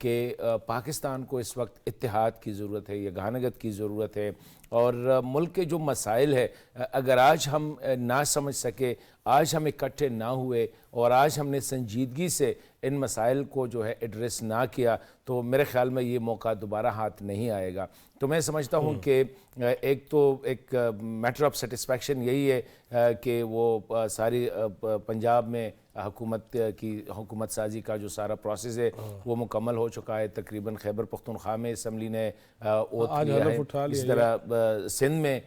کہ پاکستان کو اس وقت اتحاد کی ضرورت ہے، یگانگت کی ضرورت ہے، اور ملک کے جو مسائل ہے اگر آج ہم نہ سمجھ سکے، آج ہم اکٹھے نہ ہوئے اور آج ہم نے سنجیدگی سے ان مسائل کو جو ہے ایڈریس نہ کیا تو میرے خیال میں یہ موقع دوبارہ ہاتھ نہیں آئے گا۔ تو میں سمجھتا ہوں کہ ایک میٹر آف سیٹسفیکشن یہی ہے کہ وہ ساری پنجاب میں حکومت سازی کا جو سارا پروسیس ہے وہ مکمل ہو چکا ہے۔ تقریباً خیبر پختونخوا میں اسمبلی نے اوتھ لیا ہے، اس طرح سندھ میں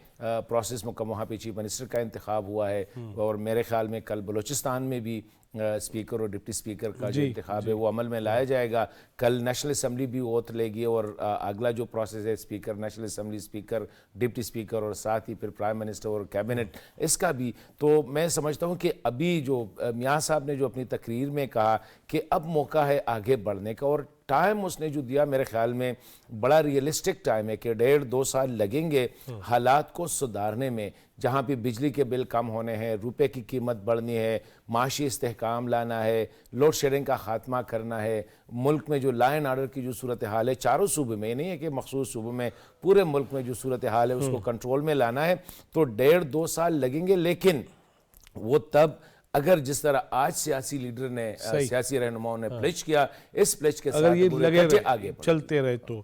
پروسیس مکمل، وہاں پہ چیف منسٹر کا انتخاب ہوا ہے، اور میرے خیال میں کل بلوچستان میں بھی اسپیکر اور ڈپٹی اسپیکر کا جو انتخاب ہے وہ عمل میں لایا جائے گا۔ کل نیشنل اسمبلی بھی اوتھ لے گی، اور اگلا جو پروسیس ہے speaker, national assembly speaker, deputy speaker, اور ساتھ ہی پھر پرائم منسٹر اور کیبنٹ، اس کا بھی۔ تو میں سمجھتا ہوں کہ ابھی جو میاں صاحب نے جو اپنی تقریر میں کہا کہ اب موقع ہے آگے بڑھنے کا، اور ٹائم اس نے جو دیا میرے خیال میں بڑا ریئلسٹک ٹائم ہے کہ 1.5-2 سال لگیں گے حالات کو سدھارنے میں، جہاں پہ بجلی کے بل کم ہونے ہیں، روپے کی قیمت بڑھنی ہے، معاشی استحکام لانا ہے، لوڈ شیڈنگ کا خاتمہ کرنا ہے، ملک میں جو لا اینڈ آرڈر کی جو صورتحال ہے چاروں صوبے میں، یہ نہیں ہے کہ مخصوص صوبوں میں، پورے ملک میں جو صورتحال ہے اس کو کنٹرول میں لانا ہے، تو 1.5-2 سال لگیں گے۔ لیکن وہ تب اگر جس طرح آج سیاسی لیڈر نے، سیاسی رہنماؤں نے پلیج کیا، اس پلیج کے ساتھ پورے آگے چلتے رہے تو۔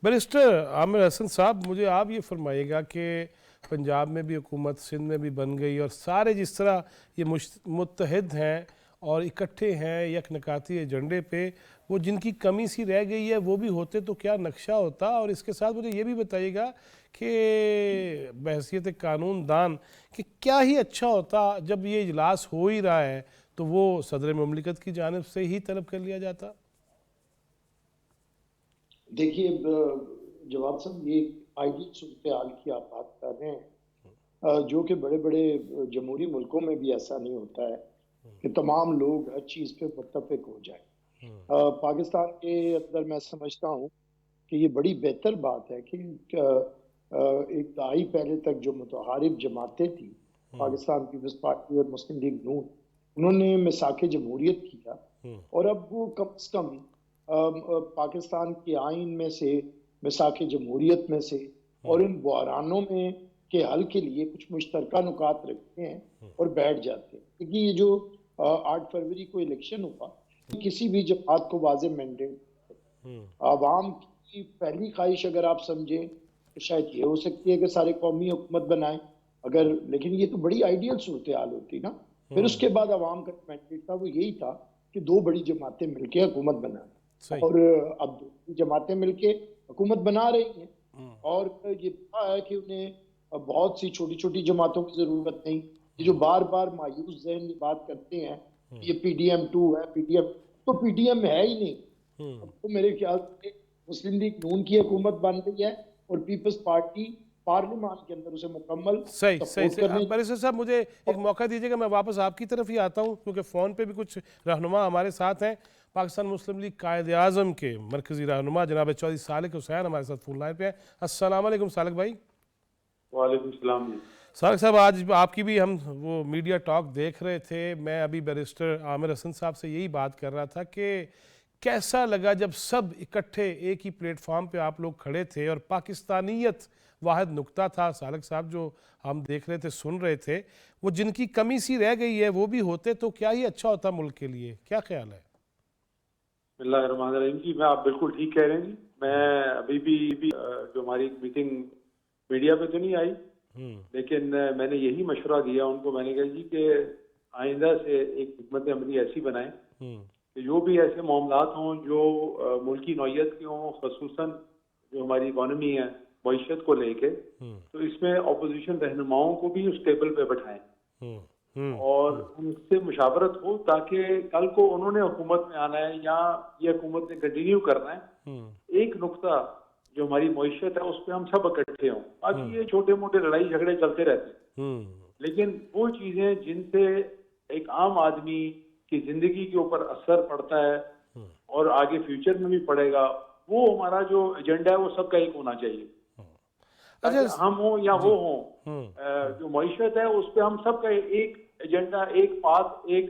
بیرسٹر عامر حسن صاحب، مجھے آپ یہ فرمائیے گا کہ پنجاب میں بھی حکومت، سندھ میں بھی بن گئی، اور سارے جس طرح یہ متحد ہیں اور اکٹھے ہیں یک نکاتی ایجنڈے پہ، وہ جن کی کمی سی رہ گئی ہے وہ بھی ہوتے تو کیا نقشہ ہوتا؟ اور اس کے ساتھ مجھے یہ بھی بتائیے گا کہ بحیثیت قانون دان کہ کیا ہی اچھا ہوتا جب یہ اجلاس ہو ہی رہا ہے تو وہ صدر مملکت کی جانب سے ہی طلب کر لیا جاتا؟ دیکھیے جواب صاحب، یہ آئیڈیل صورتحال کی آپ بات کر رہے ہیں، جو کہ بڑے بڑے جمہوری ملکوں میں بھی ایسا نہیں ہوتا ہے کہ تمام لوگ ہر چیز پہ متفق ہو جائیں۔ پاکستان کے اندر میں سمجھتا ہوں کہ یہ بڑی بہتر بات ہے کہ ایک دہائی پہلے تک جو متحارب جماعتیں تھیں، پاکستان پیپلز پارٹی اور مسلم لیگ نون، انہوں نے میثاق جمہوریت کیا، اور اب وہ کم از کم پاکستان کے آئین میں سے، میثاق جمہوریت میں سے، اور ان بحرانوں میں کے حل کے لیے کچھ مشترکہ نکات رکھتے ہیں اور بیٹھ جاتے ہیں۔ کیونکہ یہ جو 8 فروری کو الیکشن ہوا، کسی بھی جماعت کو واضح مینڈیٹ، عوام کی پہلی خواہش اگر آپ سمجھیں تو شاید یہ ہو سکتی ہے کہ سارے قومی حکومت بنائیں، اگر، لیکن یہ تو بڑی آئیڈیل صورتحال ہوتی نا۔ پھر اس کے بعد عوام کا مینڈیٹ تھا، وہ یہی تھا کہ 2 بڑی جماعتیں مل کے حکومت بنائیں، اور اب 2 جماعتیں مل کے حکومت بنا رہی ہیں، اور یہ پتا ہے کہ انہیں بہت سی چھوٹی چھوٹی جماعتوں کی ضرورت نہیں۔ یہ جو بار بار مایوس ذہن بات کرتے ہیں یہ پی ڈی ایم 2 ہے، پی ڈی ایم تو پی ڈی ایم ہے ہی نہیں۔ اب تو میرے خیال سے مسلم لیگ نون کی حکومت بن گئی ہے، اور پیپلز پارٹی پارلیمان کے اندر اسے مکمل سپورٹ کرنے۔ بیرسٹر صاحب مجھے ایک موقع دیجیے گا، میں واپس آپ کی طرف ہی آتا ہوں کیونکہ فون پہ بھی کچھ رہنما ہمارے ساتھ ہیں۔ پاکستان مسلم لیگ قائد اعظم کے مرکزی رہنما جناب چودھری صالح حسین ہمارے ساتھ فون لائن پہ ہیں۔ السلام علیکم صالح بھائی۔ وعلیکم السلام۔ صالح صاحب، آج آپ کی بھی ہم وہ میڈیا ٹاک دیکھ رہے تھے، میں ابھی بیرسٹر عامر حسن صاحب سے یہی بات کر رہا تھا کہ کیسا لگا جب سب اکٹھے ایک ہی پلیٹ فارم پہ آپ لوگ کھڑے تھے اور پاکستانیت واحد نقطہ تھا۔ صالح صاحب جو ہم دیکھ رہے تھے، سن رہے تھے، وہ جن کی کمی سی رہ گئی ہے وہ بھی ہوتے تو کیا ہی اچھا ہوتا ملک کے لیے، کیا خیال ہے؟ بسم اللہ الرحمن الرحیم جی، میں آپ بالکل ٹھیک کہہ رہے ہیں جی۔ میں ابھی بھی جو ہماری میٹنگ میڈیا پہ تو نہیں آئی، لیکن میں نے یہی مشورہ دیا ان کو، میں نے کہا جی کہ آئندہ سے ایک حکمت عملی ایسی بنائیں کہ جو بھی ایسے معاملات ہوں جو ملکی نوعیت کے ہوں، خصوصاً جو ہماری اکانومی ہے، معیشت کو لے کے، تو اس میں اپوزیشن رہنماؤں کو بھی اس ٹیبل پہ بٹھائیں اور ان سے مشاورت ہو، تاکہ کل کو انہوں نے حکومت میں آنا ہے یا یہ حکومت نے کنٹینیو کرنا ہے، ایک نقطہ جو ہماری معیشت ہے اس پہ ہم سب اکٹھے ہوں۔ باقی یہ چھوٹے موٹے لڑائی جھگڑے چلتے رہتے ہیں، لیکن وہ چیزیں جن سے ایک عام آدمی کی زندگی کے اوپر اثر پڑتا ہے اور آگے فیوچر میں بھی پڑے گا، وہ ہمارا جو ایجنڈا ہے وہ سب کا ایک ہونا چاہیے۔ ہم ہوں یا وہ ہوں، جو معیشت ہے اس پہ ہم سب کا ایک ایجنڈا، ایک پاتھ، ایک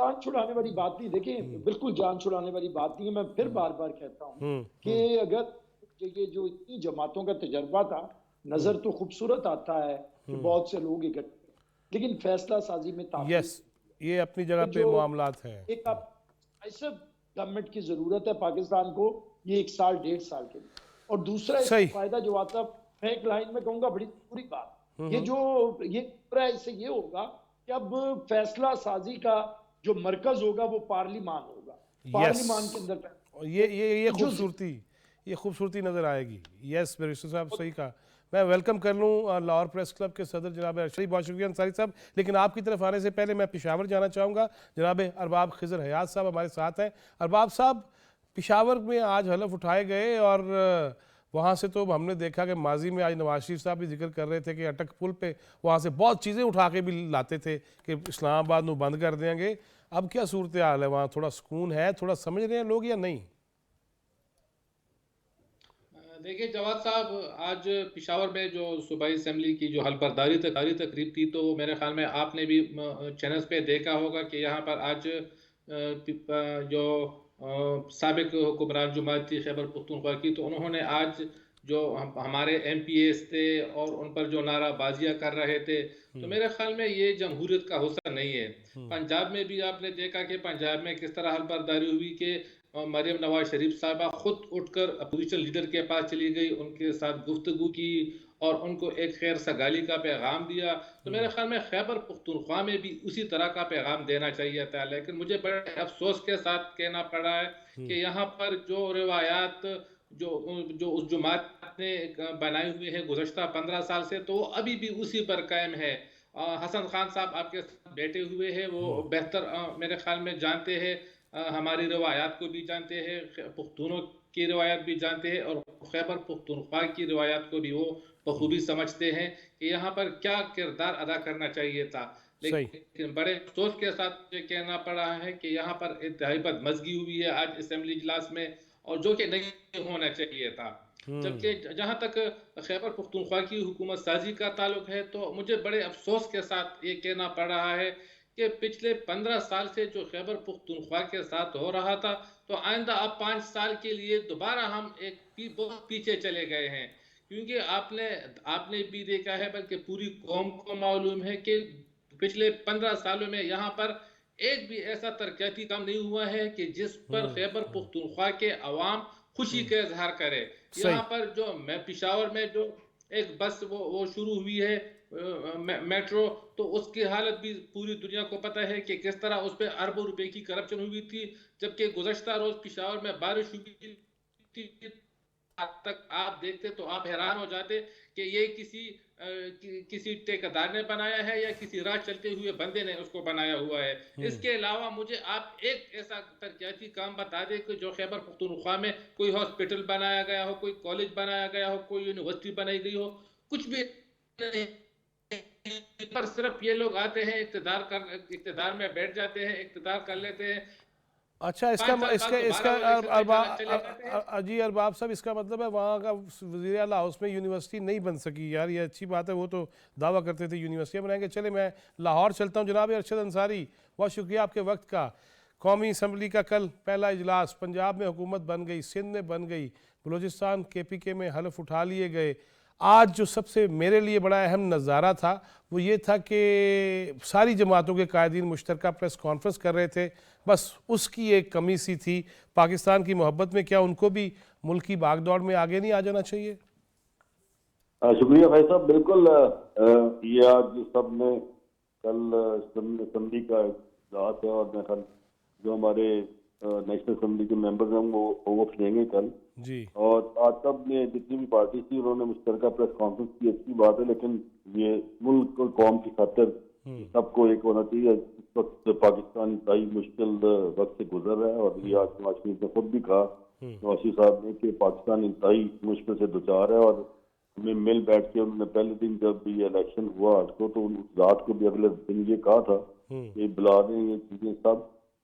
جان چھڑانے والی بات نہیں، دیکھیں بالکل جان چھڑانے والی بات نہیں ہے. میں پھر بار بار کہتا ہوں کہ اگر یہ جو اتنی جماعتوں کا تجربہ تھا، نظر تو خوبصورت آتا ہے کہ بہت سے لوگ اکٹھے، لیکن فیصلہ سازی میں تاخیر یس، یہ اپنی جگہ پہ معاملات ہیں. ایک ایسا گورنمنٹ کی ضرورت ہے پاکستان کو، یہ 1 سال 1.5 سال کے لیے. اور دوسرا اس صحیح. کا فائدہ جو آتا، میں ایک لائن میں کہوں گا بڑی پوری بات، یہ جو یہ پورا اس سے یہ ہوگا کہ اب فیصلہ سازی کا جو مرکز ہوگا وہ پارلیمان ہوگا. پارلیمان کے اندر یہ خوبصورتی نظر آئے گی. یس بیرسٹر صاحب صحیح کہا. میں ویلکم کر لوں لاہور پریس کلب کے صدر جناب ارشد. بہت شکریہ انصاری صاحب. لیکن آپ کی طرف آنے سے پہلے میں پشاور جانا چاہوں گا. جناب ارباب خضر حیات صاحب ہمارے ساتھ ہیں. ارباب صاحب، پشاور میں آج حلف اٹھائے گئے اور وہاں سے تو ہم نے دیکھا کہ ماضی میں آج نواز شریف صاحب بھی ذکر کر رہے تھے کہ اٹک پل پہ وہاں سے بہت چیزیں اٹھا کے بھی لاتے تھے کہ اسلام آباد نو بند کر دیں گے. اب کیا صورتحال ہے وہاں؟ تھوڑا سکون ہے؟ تھوڑا سمجھ رہے ہیں لوگ یا نہیں؟ دیکھیں جواد صاحب، آج پشاور میں جو صوبائی اسمبلی کی جو حلف برداری تقریب تھی، تو میرے خیال میں آپ نے بھی چینلز پہ دیکھا ہوگا کہ یہاں پر آج جو سابق حکمران جماعت تھی خیبر پختونخوا کی، تو انہوں نے آج جو ہمارے ایم پی ایز تھے اور ان پر جو نعرہ بازیاں کر رہے تھے، تو میرے خیال میں یہ جمہوریت کا حصہ نہیں ہے. پنجاب میں بھی آپ نے دیکھا کہ پنجاب میں کس طرح حلف برداری ہوئی کہ مریم نواز شریف صاحبہ خود اٹھ کر اپوزیشن لیڈر کے پاس چلی گئی، ان کے ساتھ گفتگو کی اور ان کو ایک خیر سگالی کا پیغام دیا. تو میرے خیال میں خیبر پختونخوا میں بھی اسی طرح کا پیغام دینا چاہیے تھا. لیکن مجھے بڑے افسوس کے ساتھ کہنا پڑا ہے کہ یہاں پر جو روایات جو اس جماعت نے بنائی ہوئی ہے گزشتہ 15 سال سے، تو وہ ابھی بھی اسی پر قائم ہے. حسن خان صاحب آپ کے ساتھ بیٹھے ہوئے ہیں، وہ بہتر میرے خیال میں جانتے ہیں، ہماری روایات کو بھی جانتے ہیں، پختونوں کی روایات بھی جانتے ہیں، اور خیبر پختونخوا کی روایات کو بھی وہ بخوبی سمجھتے ہیں کہ یہاں پر کیا کردار ادا کرنا چاہیے تھا. لیکن بڑے افسوس کے ساتھ مجھے کہنا پڑ رہا ہے کہ یہاں پر انتہائی بدمزگی ہوئی ہے آج اسمبلی اجلاس میں، اور جو کہ نہیں ہونا چاہیے تھا. جبکہ جہاں تک خیبر پختونخوا کی حکومت سازی کا تعلق ہے، تو مجھے بڑے افسوس کے ساتھ یہ کہنا پڑ رہا ہے کہ پچھلے 15 سال سے جو خیبر پختونخوا کے ساتھ ہو رہا تھا، تو آئندہ اب 5 سال کے لیے دوبارہ ہم بہت پیچھے چلے گئے ہیں. کیونکہ آپ نے بھی دیکھا ہے، بلکہ پوری قوم کو معلوم ہے کہ پچھلے 15 سالوں میں یہاں پر ایک بھی ایسا ترقیاتی کام نہیں ہوا ہے کہ جس پر خیبر پختونخوا کے عوام خوشی کا اظہار کرے. یہاں پر جو پشاور میں جو ایک بس وہ شروع ہوئی ہے میٹرو، تو اس کی حالت بھی پوری دنیا کو پتہ ہے کہ کس طرح اس پہ اربوں روپے کی کرپشن ہوئی تھی. جبکہ گزشتہ روز پشاور میں بارش ہوئی تھی، تک آپ دیکھتے تو آپ حیران ہو جاتے کہ یہ کسی ٹھیکیدار نے بنایا ہے یا کسی راہ چلتے ہوئے بندے نے اس کو بنایا ہوا ہے. اس کے علاوہ مجھے آپ ایک ایسا ترقیاتی کام بتا دیں کہ جو خیبر پختونخوا میں کوئی ہاسپٹل بنایا گیا ہو، کوئی کالج بنایا گیا ہو، کوئی یونیورسٹی بنائی گئی ہو. کچھ بھی نہیں، پر صرف یہ لوگ آتے ہیں، اقتدار میں بیٹھ جاتے ہیں، اقتدار کر لیتے ہیں. اچھا، جی ارباب صاحب، اس کا مطلب ہے وہاں کا وزیر اعلیٰ ہاؤس میں یونیورسٹی نہیں بن سکی. یار یہ اچھی بات ہے، وہ تو دعویٰ کرتے تھے یونیورسٹیاں بنائیں گے. چلے میں لاہور چلتا ہوں. جناب ارشد انصاری، بہت شکریہ آپ کے وقت کا. قومی اسمبلی کا کل پہلا اجلاس، پنجاب میں حکومت بن گئی، سندھ میں بن گئی، بلوچستان KPK میں حلف اٹھا لیے گئے. آج جو سب سے میرے لیے بڑا اہم نظارہ تھا وہ یہ تھا کہ ساری جماعتوں کے قائدین مشترکہ پریس کانفرنس کر رہے تھے. بس اس کی ایک کمی سی تھی پاکستان کی محبت میں. کیا ان کو بھی ملکی بھاگ دوڑ میں آگے نہیں آ جانا چاہیے؟ شکریہ بھائی صاحب. بالکل، یہ آج سب نے کل اسمبلی کا اجلاس ہے، اور میں کل جو ہمارے نیشنل اسمبلی کے ممبرز ہیں وہ کھلیں گے کل جی. اور آج سب نے جتنی بھی پارٹیز تھی انہوں نے مشترکہ پریس کانفرنس کی. اچھی بات ہے، لیکن یہ ملک اور قوم کی خاطر سب کو ایک ہونا چاہیے. اس وقت پاکستان انتہائی مشکل وقت سے گزر رہا ہے، اور یہ آج نواز شریف نے خود بھی کہا، نواز شریف صاحب نے، کہ پاکستان انتہائی مشکل سے دوچار ہے. اور ہمیں مل بیٹھ کے انہوں نے پہلے دن جب یہ الیکشن ہوا کو، تو اس رات کو بھی اگلے دن یہ کہا تھا کہ بلا دیں یہ چیزیں سب،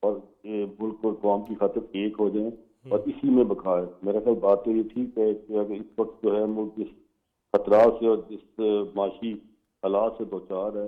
اور ملک اور قوم کی خاطر ایک ہو جائیں، اور اسی میں بقا ہے. میرا خیال بات تو یہ ٹھیک ہے کہ اگر اس وقت جو ہے ملک جس خطرات سے اور جس معاشی حالات سے دوچار ہے،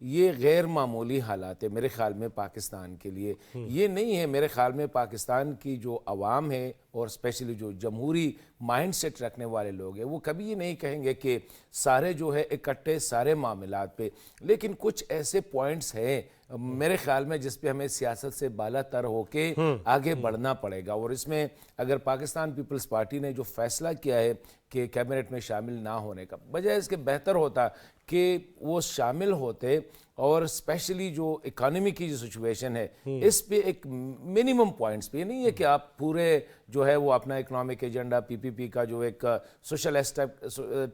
یہ غیر معمولی حالات ہے میرے خیال میں پاکستان کے لیے. یہ نہیں ہے میرے خیال میں پاکستان کی جو عوام ہے اور اسپیشلی جو جمہوری مائنڈ سیٹ رکھنے والے لوگ ہیں وہ کبھی یہ نہیں کہیں گے کہ سارے جو ہے اکٹھے سارے معاملات پہ, لیکن کچھ ایسے پوائنٹس ہیں میرے خیال میں جس پہ ہمیں سیاست سے بالا تر ہو کے آگے بڑھنا پڑے گا. اور اس میں اگر پاکستان پیپلز پارٹی نے جو فیصلہ کیا ہے کہ کیبنٹ میں شامل نہ ہونے کا, بجائے اس کے بہتر ہوتا کہ وہ شامل ہوتے اور اسپیشلی جو اکانومی کی جو سچویشن ہے اس پہ ایک منیمم پوائنٹس پہ, یہ نہیں ہے کہ آپ پورے جو ہے وہ اپنا اکنامک ایجنڈا پی پی پی کا جو ایک سوشلسٹ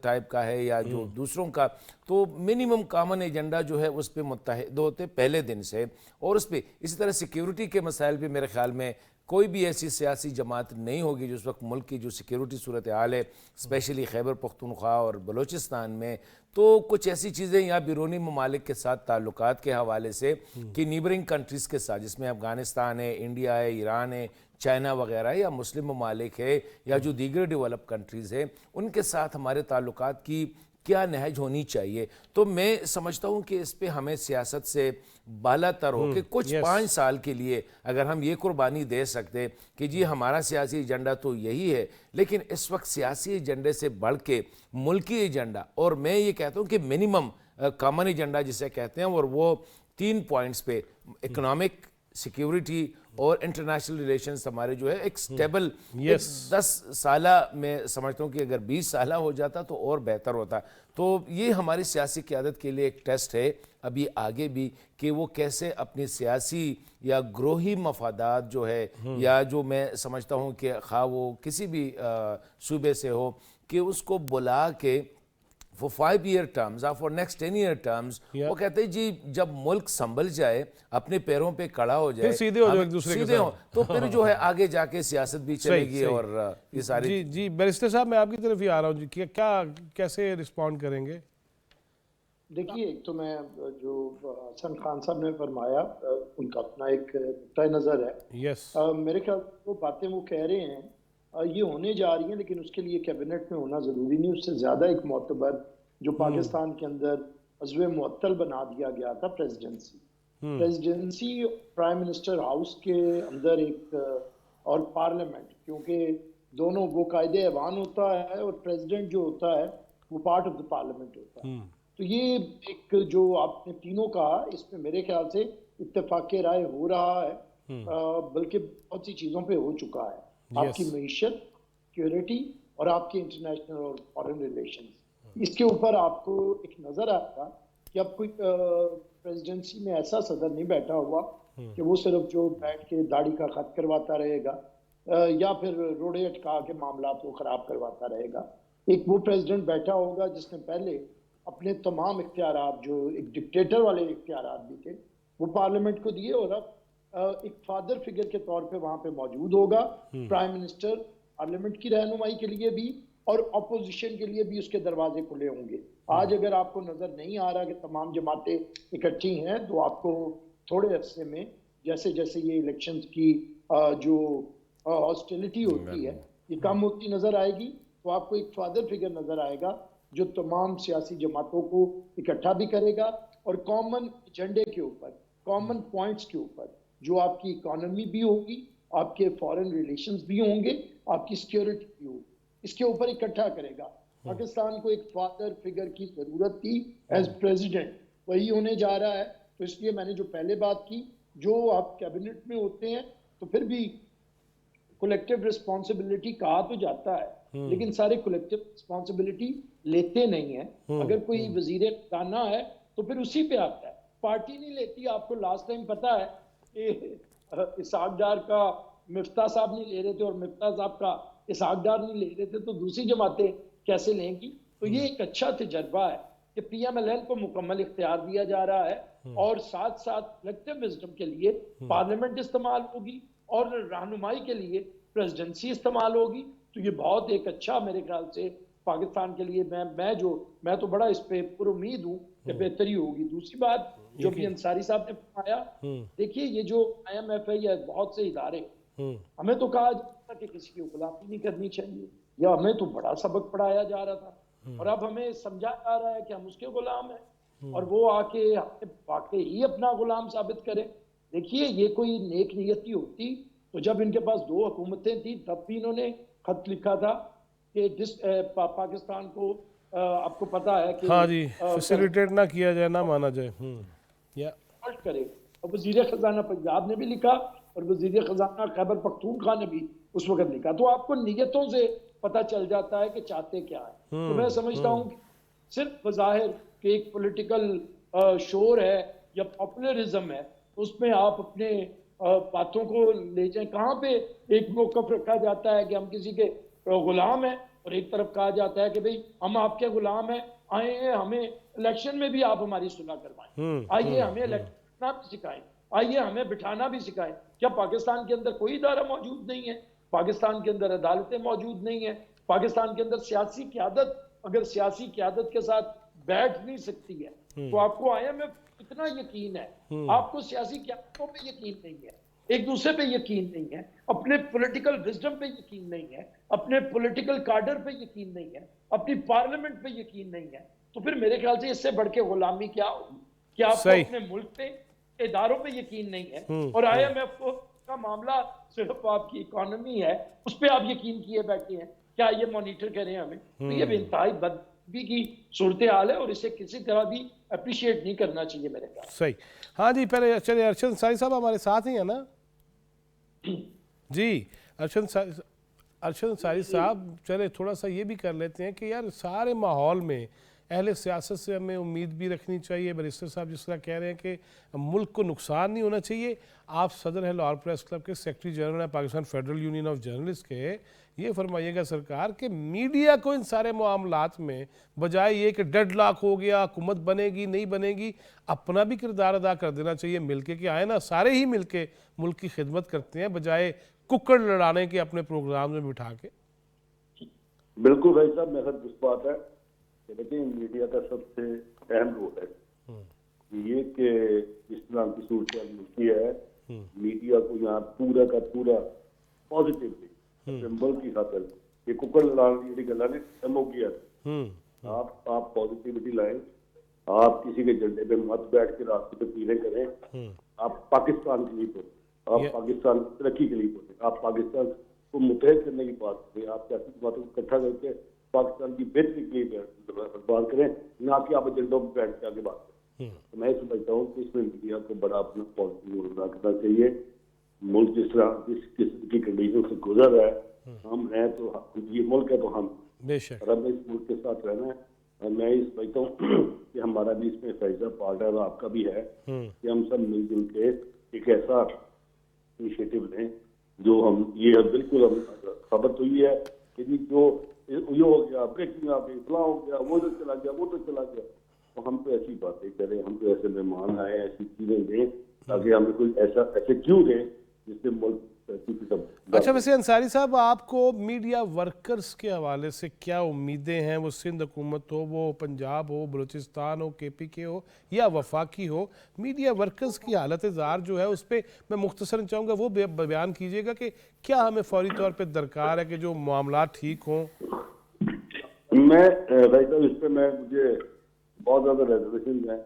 ٹائپ کا ہے یا جو دوسروں کا, تو منیمم کامن ایجنڈا جو ہے اس پہ متحد ہوتے پہلے دن سے. اور اس پہ اسی طرح سیکیورٹی کے مسائل پہ میرے خیال میں کوئی بھی ایسی سیاسی جماعت نہیں ہوگی جو اس وقت ملک کی جو سیکیورٹی صورتحال ہے اسپیشلی خیبر پختونخوا اور بلوچستان میں, تو کچھ ایسی چیزیں یا بیرونی ممالک کے ساتھ تعلقات کے حوالے سے کہ نیبرنگ کنٹریز کے ساتھ جس میں افغانستان ہے, انڈیا ہے, ایران ہے, چائنا وغیرہ یا مسلم ممالک ہے یا جو دیگر ڈیولپ کنٹریز ہیں, ان کے ساتھ ہمارے تعلقات کی کیا نہج ہونی چاہیے. تو میں سمجھتا ہوں کہ اس پہ ہمیں سیاست سے بالا تر ہو کہ کچھ 5 سال کے لیے اگر ہم یہ قربانی دے سکتے کہ جی ہمارا سیاسی ایجنڈا تو یہی ہے, لیکن اس وقت سیاسی ایجنڈے سے بڑھ کے ملکی ایجنڈا, اور میں یہ کہتا ہوں کہ منیمم کامن ایجنڈا جسے کہتے ہیں, اور وہ 3 پوائنٹس پہ اکنامک, سیکیورٹی اور انٹرنیشنل ریلیشنز ہمارے جو ہے ایک سٹیبل 10 سالہ میں سمجھتا ہوں کہ اگر 20 سالہ ہو جاتا تو اور بہتر ہوتا. تو یہ ہماری سیاسی قیادت کے لیے ایک ٹیسٹ ہے ابھی آگے بھی کہ وہ کیسے اپنی سیاسی یا گروہی مفادات جو ہے یا جو میں سمجھتا ہوں کہ خواہ وہ کسی بھی صوبے سے ہو کہ اس کو بلا کے for 5 year terms or for next 10 year terms وہ کہتے ہیں جی جب ملک سنبھل جائے اپنے پیروں پہ کھڑا ہو جائے, پھر سیدھے ہو جائے ایک دوسرے کے ساتھ, تو پھر جو ہے آگے جا کے سیاست بھی چلے گی. اور یہ ساری جی بیرسٹر صاحب میں آپ کی طرف ہی آ رہا ہوں, جی کیا کیسے رسپونڈ کریں گے؟ دیکھیے ایک تو میں جو حسن خان صاحب نے فرمایا ان کا اپنا ایک نقطۂ نظر ہے. میرے خیال وہ باتیں وہ کہہ رہے ہیں یہ ہونے جا رہی ہیں, لیکن اس کے لیے کیبنٹ میں ہونا ضروری نہیں. اس سے زیادہ ایک معتبر جو پاکستان کے اندر عضو معطل بنا دیا گیا تھا پریزیڈنسی پرائم منسٹر ہاؤس کے اندر ایک اور پارلیمنٹ, کیونکہ دونوں وہ قائد ایوان ہوتا ہے اور پریزیڈنٹ جو ہوتا ہے وہ پارٹ آف دا پارلیمنٹ ہوتا ہے. تو یہ ایک جو آپ نے تینوں کہا اس میں میرے خیال سے اتفاق رائے ہو رہا ہے, بلکہ بہت سی چیزوں پہ ہو چکا ہے. آپ کی معیشت, سیکیورٹی اور آپ کے انٹرنیشنل اور فارن ریلیشنز, اس کے اوپر آپ کو ایک نظر آتا کہ اب کوئی پریزیڈنسی میں ایسا صدر نہیں بیٹھا ہوا کہ وہ صرف جو بیٹھ کے داڑھی کا خط کرواتا رہے گا یا پھر روڑے اٹکا کے معاملات کو خراب کرواتا رہے گا. ایک وہ پریزیڈنٹ بیٹھا ہوگا جس نے پہلے اپنے تمام اختیارات جو ایک ڈکٹیٹر والے اختیارات بھی تھے وہ پارلیمنٹ کو دیے, اور اب ایک فادر فگر کے طور پہ وہاں پہ موجود ہوگا. پرائم منسٹر پارلیمنٹ کی رہنمائی کے لیے بھی اور اپوزیشن کے لیے بھی اس کے دروازے کھلے ہوں گے. آج اگر آپ کو نظر نہیں آ رہا کہ تمام جماعتیں اکٹھی ہیں تو آپ کو تھوڑے عرصے میں جیسے جیسے یہ الیکشنز کی جو ہاسٹیلٹی ہوتی ہے یہ کم ہوتی نظر آئے گی, تو آپ کو ایک فادر فگر نظر آئے گا جو تمام سیاسی جماعتوں کو اکٹھا بھی کرے گا اور کامن ایجنڈے کے اوپر, کامن پوائنٹس کے اوپر جو آپ کی اکانومی بھی ہوگی, آپ کے فارن ریلیشنز بھی ہوں گے, آپ کی سیکیورٹی بھی ہوگی, اس کے اوپر اکٹھا کرے گا. پاکستان کو ایک فادر فگر کی ضرورت تھی ایز پریزیڈنٹ, وہی ہونے جا رہا ہے. تو اس لیے میں نے جو پہلے بات کی, جو آپ کیبنٹ میں ہوتے ہیں تو پھر بھی کولیکٹیو رسپانسبلٹی کہا تو جاتا ہے لیکن سارے کولیکٹیو رسپانسبلٹی لیتے نہیں ہیں. اگر کوئی وزیر خزانہ ہے تو پھر اسی پہ آتا ہے, پارٹی نہیں لیتی. آپ کو لاسٹ ٹائم پتا ہے کہ اسحاق ڈار کا مفتاح صاحب نہیں لے رہے تھے اور مفتاح صاحب کا اسحاق ڈار نہیں لے رہے تھے, تو دوسری جماعتیں کیسے لیں گی؟ تو یہ ایک اچھا تجربہ ہے کہ پی ایم ایل این کو مکمل اختیار دیا جا رہا ہے اور ساتھ ساتھ کلیکٹیو وزڈم کے لیے پارلیمنٹ استعمال ہوگی اور رہنمائی کے لیے پریزیڈنسی استعمال ہوگی. تو یہ بہت ایک اچھا میرے خیال سے پاکستان کے لیے میں تو بڑا اس پہ پر امید ہوں کہ بہتری ہوگی. دوسری بات جو بھی انصاری صاحب نے فرمایا, دیکھیے یہ جو آئی ایم ایف ہے یا بہت سے ادارے, ہمیں تو کہا جاتا کہ کسی کی غلامی نہیں کرنی چاہیے, یا ہمیں تو بڑا سبق پڑھایا جا رہا تھا, اور اب ہمیں سمجھا جا رہا ہے کہ ہم اس کے غلام ہیں, اور وہ آ کے واقعی ہی اپنا غلام ثابت کریں. دیکھیے یہ کوئی نیک نیتی ہوتی تو جب ان کے پاس 2 حکومتیں تھیں تب بھی انہوں نے خط لکھا تھا کہ پاکستان کو آپ کو پتا ہے کہ ہاں جی فیسیلیٹیٹ نہ کیا جائے، نہ مانا جائے. یا کرے. اور وزیر خزانہ پنجاب نے بھی لکھا اور وزیر خزانہ خیبر پختونخوا نے بھی اس وقت لکھا. تو آپ کو نیتوں سے پتہ چل جاتا ہے کہ چاہتے کیا ہے. تو میں سمجھتا ہوں کہ صرف بظاہر کہ ایک پولیٹیکل شور ہے یا پاپولرزم ہے اس میں آپ اپنے باتوں کو لے جائیں. کہاں پہ ایک موقف رکھا جاتا ہے کہ ہم کسی کے غلام ہیں اور ایک طرف کہا جاتا ہے کہ بھئی ہم آپ کے غلام ہیں، آئے ہیں ہمیں الیکشن میں بھی آپ ہماری صلح کروائیں، آئیے ہمیں الیکشن بھی سکھائیں، آئیے ہمیں بٹھانا بھی سکھائیں. کیا پاکستان کے اندر کوئی ادارہ موجود نہیں ہے؟ پاکستان کے اندر عدالتیں موجود نہیں ہیں؟ پاکستان کے اندر سیاسی قیادت اگر سیاسی قیادت کے ساتھ بیٹھ نہیں سکتی ہے تو آپ کو IMF اتنا یقین ہے، آپ کو سیاسی قیادتوں پہ یقین نہیں ہے، ایک دوسرے پہ یقین نہیں ہے، اپنے پولیٹیکل وزڈم پہ یقین نہیں ہے، اپنے پولیٹیکل کارڈر پہ یقین نہیں ہے، اپنی پارلیمنٹ پہ یقین نہیں ہے. تو پھر میرے خیال سے اس سے بڑھ کے غلامی کیا ہوگی کہ آپ کو اپنے ملک پہ اداروں پہ یقین نہیں ہے اور IMF کا معاملہ صرف آپ کی اکانومی ہے اس پہ آپ یقین کیے بیٹھے ہیں. کیا یہ مانیٹر کریں ہمیں؟ تو یہ بے انتہائی بدبی کی صورتحال ہے اور اسے کسی طرح بھی اپریشیٹ نہیں کرنا چاہیے میرے خیال. صحیح. ہاں جی پہلے چلے ارشد انصاری صاحب ہمارے ساتھ ہی ہیں نا جی. ارشد انصاری صاحب چلے تھوڑا سا یہ بھی کر لیتے ہیں کہ یار سارے ماحول میں اہل سیاست سے ہمیں امید بھی رکھنی چاہیے. بیرسٹر صاحب جس طرح کہہ رہے ہیں کہ ملک کو نقصان نہیں ہونا چاہیے. آپ صدر ہیں لاہور پریس کلب کے، سیکرٹری جنرل ہیں Pakistan federal union of journalist کے، یہ فرمائیے گا سرکار کہ میڈیا کو ان سارے معاملات میں بجائے یہ کہ ڈیڈ لاک ہو گیا حکومت بنے گی نہیں بنے گی، اپنا بھی کردار ادا کر دینا چاہیے مل کے کہ آئے نا سارے ہی مل کے ملک کی خدمت کرتے ہیں بجائے ککڑ لڑانے کے اپنے پروگرام میں بٹھا کے. بالکل بھائی صاحب میرا درست بات ہے کہ دیکھیں میڈیا کا سب سے اہم رول ہے یہ کہ اس طرح کی صورتحال ملتی ہے میڈیا کو یہاں پورا کا پورا پازیٹیولی ملک کی خاطر یہ ککڑ لڑانے کی گلا نے ختم ہو گیا. آپ پازیٹیوٹی لائیں، آپ کسی کے جھنڈے پہ مت بیٹھ کے راستے پہ پیلیں کریں. آپ پاکستان کے لیے بولیں، آپ پاکستان کی ترقی کے لیے بولیں، آپ پاکستان کو متحد کرنے کی بات کریں، آپ سیاسی باتوں کو اکٹھا کر کے پاکستان کی بہتری کے لیے بات کریں، نہ کہ آپ ایجنڈوں پہ بیٹھ کے آگے بات کریں. تو میں سمجھتا ہوں کہ اس میں میڈیا کو بڑا اپنا پازیٹیو رول ادا کرنا چاہیے. ملک جس طرح جس قسم کی کنڈیشن سے گزر رہا ہے، ہم ہیں تو یہ ملک ہے تو ہم بے شک اور ہمیں اس ملک کے ساتھ رہنا ہے. اور میں یہ سمجھتا ہوں کہ ہمارا بھی اس میں فائدہ پارٹ ہے اور آپ کا بھی ہے کہ ہم سب مل جل کے ایک ایسا انیشیٹو لیں جو ہم یہ بالکل ہم خبر تو یہ ہے کہ جی جو یہ ہو گیا بریکنگ آ گئی فلاں ہو گیا وہ تو چلا گیا وہ تو چلا گیا، تو ہم تو ایسی باتیں کریں، ہم تو ایسے مہمان آئے ایسی چیزیں دیں تاکہ ہمیں کوئی ایسے کیوں دیں جس سے ملک. اچھا ویسے انصاری صاحب آپ کو میڈیا ورکرز کے حوالے سے کیا امیدیں ہیں؟ وہ سندھ حکومت ہو، وہ پنجاب ہو، بلوچستان ہو، KPK ہو یا وفاقی ہو، میڈیا ورکرز کی حالت زار جو ہے اس پہ میں مختصراً چاہوں گا وہ بیان کیجیے گا کہ کیا ہمیں فوری طور پہ درکار ہے کہ جو معاملات ٹھیک ہوں. میں بھائی صاحب اس پہ مجھے بہت زیادہ ریزرویشن ہے.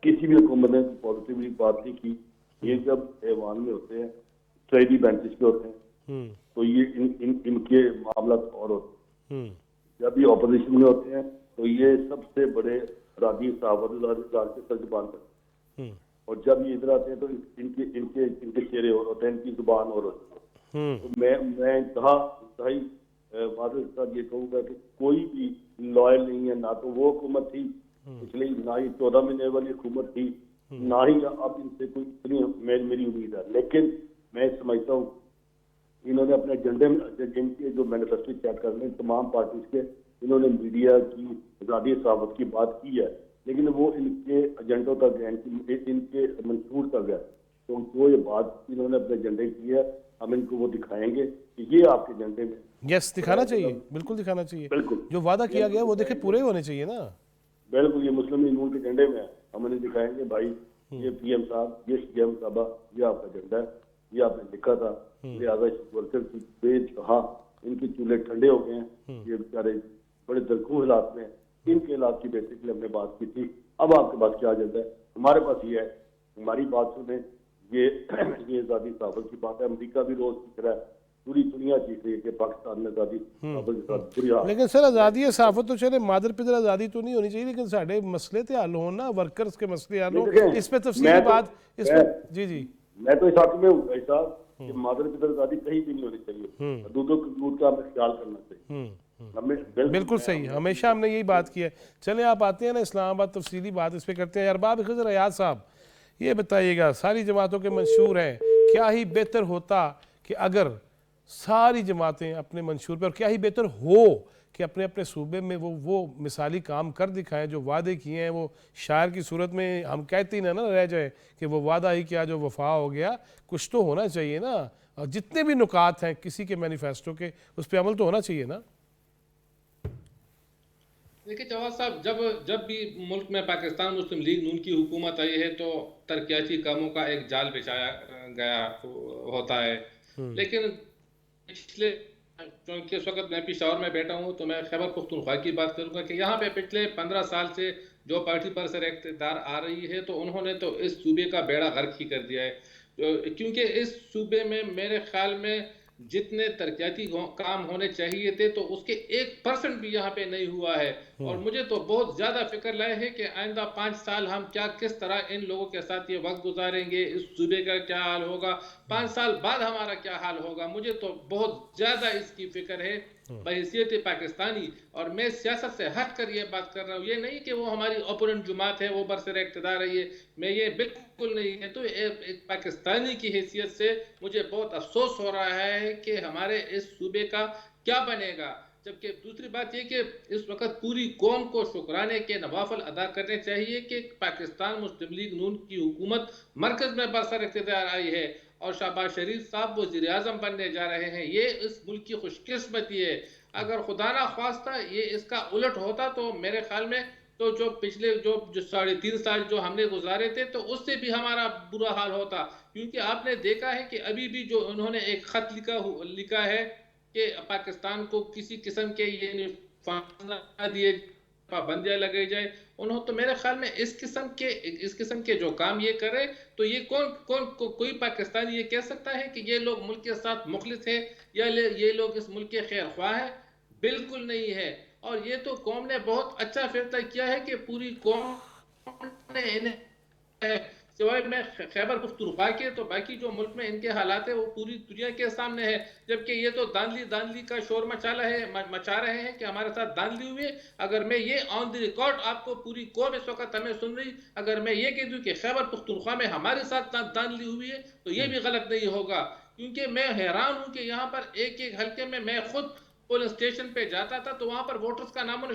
کسی بھی حکومت نے پازیٹیولی بات نہیں کی. یہ جب ایوان میں ہوتے ہیں شہری بینچز کے ہوتے ہیں تو یہ ان کے معاملات اور ہوتے ہیں. جب یہ اپوزیشن میں ہوتے ہیں تو یہ سب سے بڑے رادی صحافت کے ترجمان کرتے ہیں اور جب یہ ادھر آتے ہیں تو ان کے چہرے اور ہوتے ہیں، ان کی زبان اور ہوتی ہے. تو میں انتہائی واضح کے ساتھ یہ کہوں گا کہ کوئی بھی لائل نہیں ہے، نہ تو وہ حکومت تھی پچھلی، نہ ہی 14 مہینے والی حکومت تھی، نہ ہی اب ان سے کوئی اتنی میری امید ہے. لیکن میں سمجھتا ہوں انہوں نے اپنے ایجنڈے میں جن کے جو مینیفیسٹو چیک کرنے تمام پارٹیز کے انہوں نے میڈیا کی آزادی صحافت کی بات کی ہے لیکن وہ ان کے ایجنڈوں تک گئے، ان کے منشور تک گئے. تو جو یہ بات انہوں نے اپنے ایجنڈے کی ہے ہم ان کو وہ دکھائیں گے کہ یہ آپ کے ایجنڈے میں یس دکھانا چاہیے، بالکل دکھانا چاہیے. بالکل جو وعدہ کیا گیا وہ دیکھیں پورے ہونے چاہیے نا. بالکل یہ مسلم لیگ نون کے ایجنڈے میں ہے، ہم انہیں دکھائیں گے بھائی یہ PM صاحب، یہ CM صاحبہ، یہ آپ کا ایجنڈا ہے، یہ آپ نے لکھا تھا. لہٰذا ورکر کی بے کہا ان کے چولہے ٹھنڈے ہو گئے ہیں، یہ بیچارے بڑے درکو حالات میں، ان کے علاج کی بیسک لیے ہم نے بات کی تھی. اب آپ کے پاس کیا ایجنڈا ہے؟ ہمارے پاس یہ ہے، ہماری بات سنیں. یہ آزادی صحافت کی بات ہے. امریکہ بھی روز سیکھ رہا ہے، پوری دنیا سیکھ رہی ہے کہ پاکستان میں آزادی صحافت کے ساتھ بری حال. لیکن سر آزادی صحافت تو چلے مادر پدر آزادی تو نہیں ہونی چاہیے، لیکن ساڑھے مسئلے تے حل ہوں نا، ورکرز کے مسئلے حل ہوں، اس پہ تفصیلی بات اس پہ. جی میں تو اس حق میں ہوں بھائی صاحب کہ مادر پدر آزادی کہیں بھی نہیں ہونی چاہیے، حدود و حدود کا ہمیں خیال کرنا چاہیے. بالکل صحیح، ہمیشہ ہم نے یہی بات کی ہے. چلیں آپ آتے ہیں نا اسلام آباد، تفصیلی بات اس پہ کرتے ہیں. ارباب خضر ایاز صاحب یہ بتائیے گا، ساری جماعتوں کے منشور ہیں، کیا ہی بہتر ہوتا کہ اگر ساری جماعتیں اپنے منشور پہ، اور کیا ہی بہتر ہو کہ اپنے اپنے صوبے میں وہ مثالی کام کر دکھائیں جو وعدے کیے ہیں. وہ شاعر کی صورت میں ہم کہتے ہی نہ رہ جائے کہ وہ وعدہ ہی کیا جو وفا ہو گیا. کچھ تو ہونا چاہیے نا، اور جتنے بھی نکات ہیں کسی کے مینیفیسٹو کے، اس پہ عمل تو ہونا چاہیے نا. دیکھیں جواد صاحب، جب بھی ملک میں پاکستان مسلم لیگ نون کی حکومت آئی ہے تو ترقیاتی کاموں کا ایک جال بچھایا گیا ہوتا ہے. لیکن پچھلے، چونکہ اس وقت میں پشاور میں بیٹھا ہوں تو میں خیبر پختونخوا کی بات کروں گا کہ یہاں پہ پچھلے 15 سال سے جو پارٹی پر سر اقتدار آ رہی ہے تو انہوں نے تو اس صوبے کا بیڑا غرق ہی کر دیا ہے. کیونکہ اس صوبے میں میرے خیال میں جتنے ترقیاتی کام ہونے چاہیے تھے تو اس کے 1% بھی یہاں پہ نہیں ہوا ہے. اور مجھے تو بہت زیادہ فکر لائے ہے کہ آئندہ 5 سال ہم کس طرح ان لوگوں کے ساتھ یہ وقت گزاریں گے، اس صوبے کا کیا حال ہوگا، 5 سال بعد ہمارا کیا حال ہوگا. مجھے تو بہت زیادہ اس کی فکر ہے بحیثیت پاکستانی. اور میں سیاست سے ہٹ کر یہ بات کر رہا ہوں، یہ نہیں کہ وہ ہماری اپوننٹ جماعت ہے وہ برسر اقتدار رہی ہے، میں یہ بالکل نہیں ہے. تو ایک پاکستانی کی حیثیت سے مجھے بہت افسوس ہو رہا ہے کہ ہمارے اس صوبے کا کیا بنے گا. جبکہ دوسری بات یہ کہ اس وقت پوری قوم کو شکرانے کے نوافل ادا کرنے چاہیے کہ پاکستان مسلم لیگ نون کی حکومت مرکز میں برسر اقتدار آئی ہے اور شہباز شریف صاحب وزیر اعظم بننے جا رہے ہیں. یہ اس ملک کی خوش قسمتی ہے. اگر خدا نہ خواستہ یہ اس کا الٹ ہوتا تو میرے خیال میں تو جو پچھلے جو 3.5 سال جو ہم نے گزارے تھے تو اس سے بھی ہمارا برا حال ہوتا. کیونکہ آپ نے دیکھا ہے کہ ابھی بھی جو انہوں نے ایک خط لکھا ہے کہ پاکستان کو کسی قسم کے یہ نہ دیے، پابندیاں لگائی جائے. انہوں تو میرے خیال میں اس قسم کے جو کام یہ کرے تو یہ کوئی پاکستانی یہ کہہ سکتا ہے کہ یہ لوگ ملک کے ساتھ مخلص ہے یا یہ لوگ اس ملک کے خیر خواہ ہیں؟ بالکل نہیں ہے. اور یہ تو قوم نے بہت اچھا فیصلہ کیا ہے کہ پوری قوم نے انہیں، سوائے میں خیبر پختونخوا کے، تو باقی جو ملک میں ان کے حالات ہیں وہ پوری دنیا کے سامنے ہے. جبکہ یہ تو داندلی کا شور مچا رہے ہیں کہ ہمارے ساتھ داندلی ہوئے. اگر میں یہ آن دی ریکارڈ آپ کو، پوری قوم اس وقت ہمیں سن رہی، اگر میں یہ کہہ دوں کہ خیبر پختونخوا میں ہمارے ساتھ داندلی ہوئی ہے تو یہ بھی غلط نہیں ہوگا. کیونکہ میں حیران ہوں کہ یہاں پر ایک حلقے میں میں خود پولنگ سٹیشن پہ جاتا تھا تو وہاں پر ووٹرز کا نام و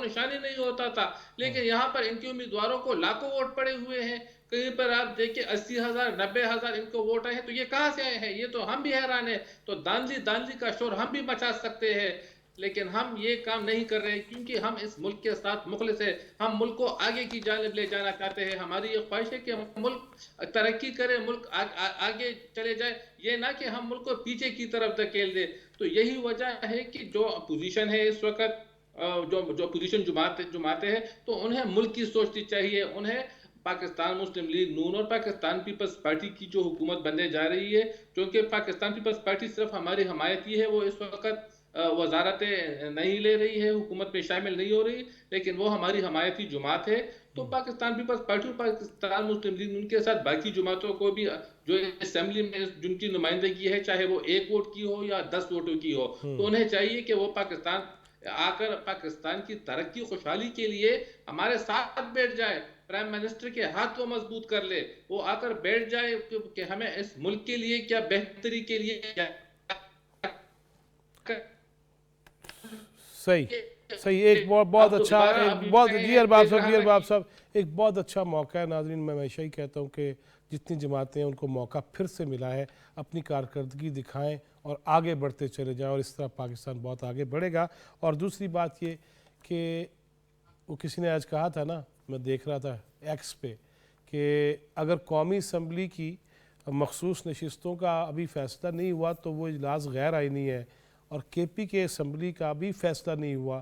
نشانی نہیں ہوتا تھا. لیکن یہاں پر ان کے امیدواروں کو لاکھوں ووٹ پڑے ہوئے ہیں. کہیں پر آپ دیکھیں 80,000 90,000 ان کو ووٹ آئے ہیں. تو یہ کہاں سے آئے ہیں؟ یہ تو ہم بھی حیران ہیں. تو داندلی کا شور ہم بھی مچا سکتے ہیں، لیکن ہم یہ کام نہیں کر رہے کیونکہ ہم اس ملک کے ساتھ مخلص ہیں. ہم ملک کو آگے کی جانب لے جانا چاہتے ہیں. ہماری یہ خواہش ہے کہ ملک ترقی کرے، ملک آگے چلے جائے، یہ نہ کہ ہم ملک کو پیچھے کی طرف دھکیل دے. تو یہی وجہ ہے کہ جو اپوزیشن ہے اس وقت، جو اپوزیشن جماعتیں ہیں، تو انہیں ملک کی سوچنی چاہیے. انہیں پاکستان مسلم لیگ نون اور پاکستان پیپلز پارٹی کی جو حکومت بننے جا رہی ہے، کیونکہ پاکستان پیپلز پارٹی صرف ہماری حمایتی ہے، وہ اس وقت وزارتیں نہیں لے رہی ہے، حکومت میں شامل نہیں ہو رہی، لیکن وہ ہماری حمایتی جماعت ہے. تو پاکستان پیپلز پارٹی اور پاکستان مسلم لیگ نون کے ساتھ باقی جماعتوں کو بھی جو اسمبلی میں جن کی نمائندگی ہے، چاہے وہ 1 ووٹ کی ہو یا 10 ووٹوں کی ہو، تو انہیں چاہیے کہ وہ پاکستان آ کر پاکستان کی ترقی خوشحالی کے لیے ہمارے ساتھ بیٹھ جائے. پرائم منسٹر کے ہاتھ کو مضبوط کر لے، وہ آ کر بیٹھ جائے کہ ہمیں اس ملک کے لیے کیا بہتری کے لیے کیا. صحیح ایک بہت اچھا، جی ارباب صاحب ایک بہت اچھا موقع ہے. ناظرین میں ہمیشہ ہی کہتا ہوں کہ جتنی جماعتیں ہیں ان کو موقع پھر سے ملا ہے، اپنی کارکردگی دکھائیں اور آگے بڑھتے چلے جائیں، اور اس طرح پاکستان بہت آگے بڑھے گا. اور دوسری بات یہ کہ وہ کسی نے آج کہا تھا نا، میں دیکھ رہا تھا ایکس پہ، کہ اگر قومی اسمبلی کی مخصوص نشستوں کا ابھی فیصلہ نہیں ہوا تو وہ اجلاس غیر آئینی ہے، اور کے پی کے اسمبلی کا بھی فیصلہ نہیں ہوا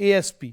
ASP